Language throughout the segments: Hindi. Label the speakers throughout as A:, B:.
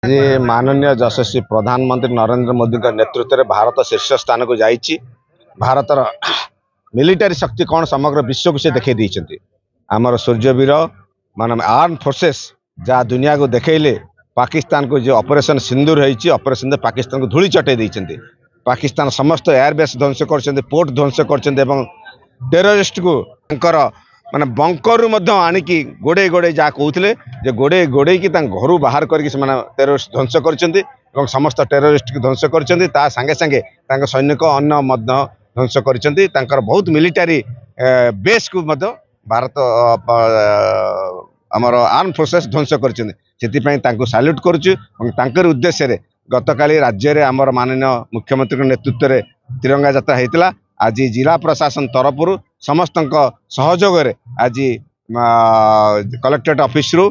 A: आज माननीय यशस्वी प्रधानमंत्री नरेंद्र मोदी नेतृत्व में भारत शीर्ष स्थान को जाइए। भारतर मिलिटारी शक्ति कौन समग्र विश्व को से देखे देइछन्ति। आमर सूर्यवीर मान आर्म फोर्सेस जहाँ दुनिया को देखले पाकिस्तान को जो ऑपरेशन सिंदूर होइछि, ऑपरेशन पाकिस्तान को धूली चटे देइछन्ति। पाकिस्तान समस्त एयरबेस ध्वंस कर, पोर्ट ध्वंस कर, टेररिस्ट को माने बंकर आणिकी गोड़े गोड़े जहाँ कहते गोड़े गोड़े कि घर बाहर करके टेररिस्ट ध्वंस कर समस्त टेररिस्ट को ध्वंस कर संगे संगे सैनिक अन्न ध्वंस कर बहुत मिलिटारी बेस को भारत आमर आर्म फोर्सेस ध्वंस कर सैल्यूट कर उद्देश्य गतकाली राज्य में आमर माननीय मुख्यमंत्री नेतृत्व में तिरंगा यात्रा होता। आज जिला प्रशासन तरफ समस्त सहयोग आज कलेक्टेट ऑफिस रु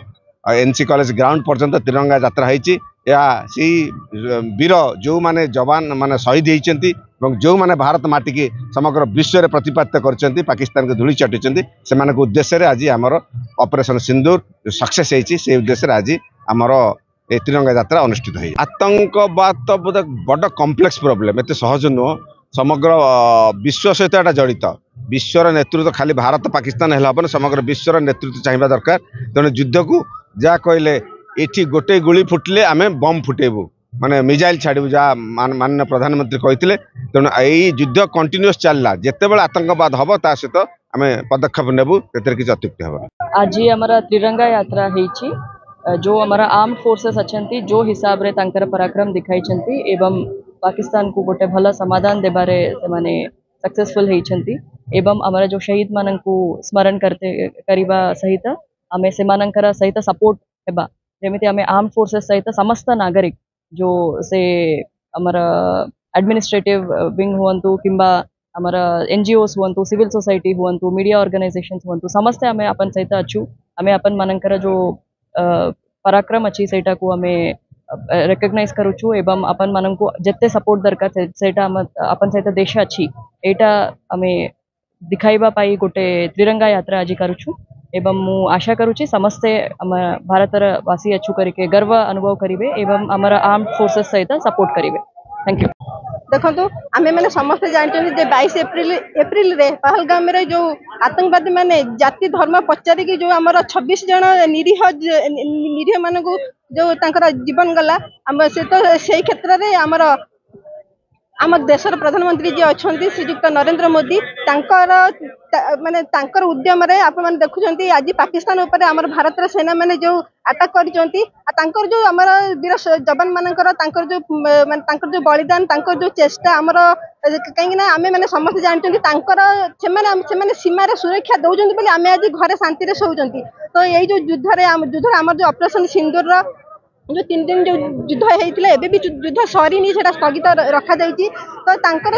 A: एनसी कॉलेज ग्राउंड पर्यंत तिरंगा यात्रा होती। वीर जो माने जवान माने शहीद होती जो माने भारत माटी की समग्र विश्व में प्रतिपादित कर पाकिस्तान को धूली चटी से उद्देश्य आज आमर ऑपरेशन सिंदूर सक्सेस होती से उद्देश्य आज आमर ए तिरंगा यात्रा अनुष्ठित हो। आतंकवाद तो बड़ कॉम्प्लेक्स प्रॉब्लम एत सहज नुह, समग्र विश्व सहित एटा जड़ित। विश्वर नेतृत्व खाली भारत पाकिस्तान है समग्र विश्वर नेतृत्व चाहिए दरकार। तेणु युद्ध को जहाँ कहले ये गोटे गुली फुटिले आम बम फुटेबू माने मिसाइल छाड़ू जहाँ माननीय प्रधानमंत्री कहते। तेणु यही युद्ध कंटिन्यूस चलला जिते बड़े आतंकवाद हम ता सहित आम पदक्षेप नेबू किसी अत्युक्ति हम।
B: आज हमारा तिरंगा यात्रा होती जो हमारा आर्म फोर्सेस अच्छा जो हिसाब रे तांकर पराक्रम दिखाई एवं पाकिस्तान को गोटे भल समाधान देबारे से सक्सेसफुल होती एवं हमारा जो शहीद मान को स्मरण करवा सहित आम से सहित सपोर्ट हेबा जमी आम आर्म फोर्सेस सहित समस्त नागरिक जो से हमारा एडमिनिस्ट्रेटिव विंग हुंतु किंबा हमारा एनजीओस हुंतु सिविल सोसाइटी हुंतु मीडिया ऑर्गेनाइजेशंस हुंतु समस्ते आम अपन सहित अच्छू आम अपन मानकर जो पराक्रम अच्छी सेटा को आम रेकग्नाइज करुचु एवं अपन मान को जिते सपोर्ट दरकार सेटा अपन सहित देश अच्छी एटा आम दिखाइबा पाई गोटे तिरंगा यात्रा आज करुचु एवं मु आशा करुची समस्ते भारतर वासी अच्छू करके गर्व अनुभव करेंगे एवं आमर आर्म फोर्सेस सहित सपोर्ट करेंगे। Thank you.
C: देखो आम मैंने समस्त जानते 22 एप्रिल रे पहलगाम रे जो आतंकवादी माने जाति धर्म पचारिकी जो आमर 26 जन निरीह मान को जो जीवन गला आम से तो से क्षेत्र में आमर आम देशर प्रधानमंत्री जी अच्छा श्रीजुक्त नरेंद्र मोदी माने तांकर उद्यम रे आप मैंने देखुं आज पाकिस्तान उपर आमर भारतर सेना मैंने जो अटैक कर जो आमर वीर जवान मानकर जो बलिदान जो चेष्टा आमर कहीं आम मैंने समस्त जानते सीमार सुरक्षा दौरान बोली आम आज घरे शांति शोचती। तो यही जो युद्ध आमर जो ऑपरेशन सिंदूर जो 3 दिन जो युद्ध होता है भी युद्ध सरीनी से स्थगित रखा जाइए। तो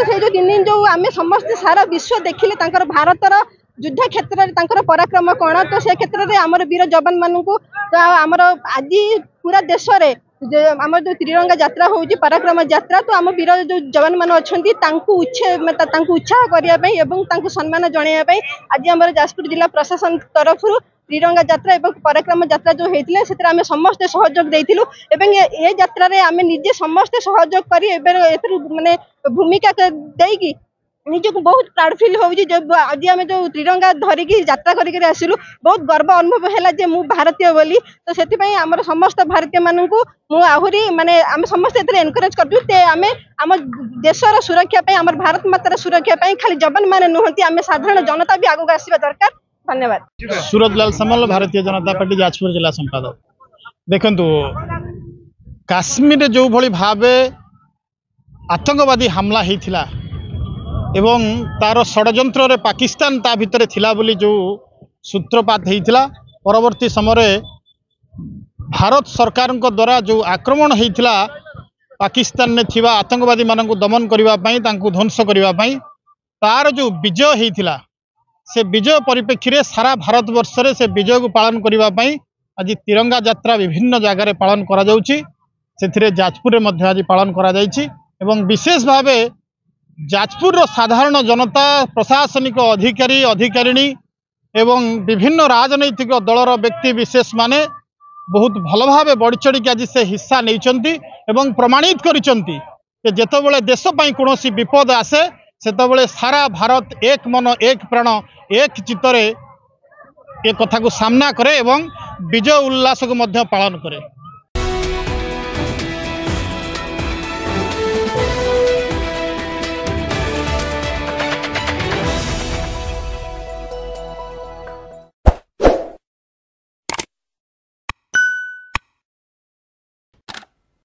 C: से जो 3 दिन जो आम समस्त सारा विश्व देखिले भारतर युद्ध क्षेत्र में पराक्रम कौन। तो से क्षेत्र में आमर वीर जवान मान को तो आमर आज पूरा देश में आम जो तिरंगा यात्रा होची पराक्रम यात्रा तो आम वीर जो जवान मान अच्छा उत्साह करने सम्मान जनवाई आज आम जाजपुर जिला प्रशासन तरफ तिरंगा यात्रा और पराक्रम यात्रा जो होता है आम समस्ते सहयोग देइथिलु एवं ये यात्रा रे आम निजे समस्ते सहयोग करी माने भूमिका देकी निजक बहुत प्राउड फील हो जो आज आम जो तिरंगा धरिकी यात्रा करके आसिलु बहुत गर्व अनुभव है मु भारतीय बोली। तो से आम समस्त भारतीय मानू आहरी माने आम समस्त एनकरेज कर आम देशर सुरक्षा आम भारत मातार सुरक्षा खाली जवान माने नुहति आम साधारण जनता भी आगू आसवा दरकार। धन्यवाद।
D: सूरत लाल सामल भारतीय जनता पार्टी जाजपुर जिला संपादक। देखंतु काश्मीर जो भली भावे आतंकवादी हमला होता एवं तार षड्यंत्र रे पाकिस्तान ता भितर थिला बोली जो सूत्रपात होता परवर्ती समय भारत सरकार द्वारा जो आक्रमण होता पाकिस्तान में थिवा आतंकवादी मान दमन करने ध्वंस करने तार जो विजय होता से विजय परिप्रेक्षी सारा भारत वर्ष रे से विजय को पालन करने आज तिरंगा यात्रा विभिन्न जगार पालन करा जाउची। से जाजपुर में आज पालन करा जाइछि एवं विशेष भावे जाजपुर साधारण जनता प्रशासनिक अधिकारी अधिकारिणी एवं विभिन्न राजनैतिक दलर व्यक्ति विशेष माने बहुत भल भाव बढ़ी चढ़ी आज से हिस्सा नहीं प्रमाणित करिसेंती जेतेबेले देश पई कोनोसी विपद आसे सेतेबेले सारा भारत एक मन एक प्राण एक चित्तरे ए कथा को सामना करे एवं विजय उल्लास को मध्य पालन करे।